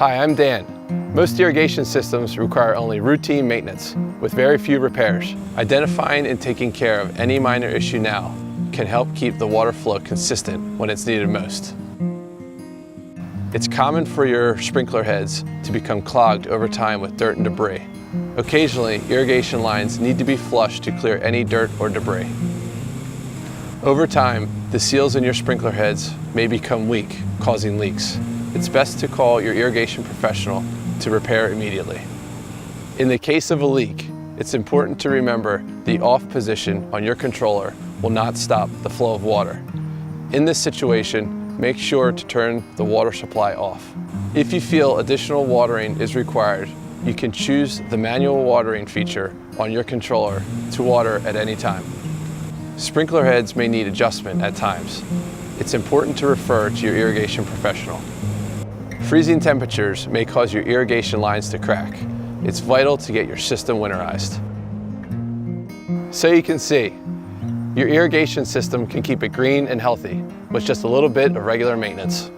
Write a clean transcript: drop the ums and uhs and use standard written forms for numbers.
Hi, I'm Dan. Most irrigation systems require only routine maintenance with very few repairs. Identifying and taking care of any minor issue now can help keep the water flow consistent when it's needed most. It's common for your sprinkler heads to become clogged over time with dirt and debris. Occasionally, irrigation lines need to be flushed to clear any dirt or debris. Over time, the seals in your sprinkler heads may become weak, causing leaks. It's best to call your irrigation professional to repair immediately. In the case of a leak, it's important to remember the off position on your controller will not stop the flow of water. In this situation, make sure to turn the water supply off. If you feel additional watering is required, you can choose the manual watering feature on your controller to water at any time. Sprinkler heads may need adjustment at times. It's important to refer to your irrigation professional. Freezing temperatures may cause your irrigation lines to crack. It's vital to get your system winterized. So you can see, your irrigation system can keep it green and healthy with just a little bit of regular maintenance.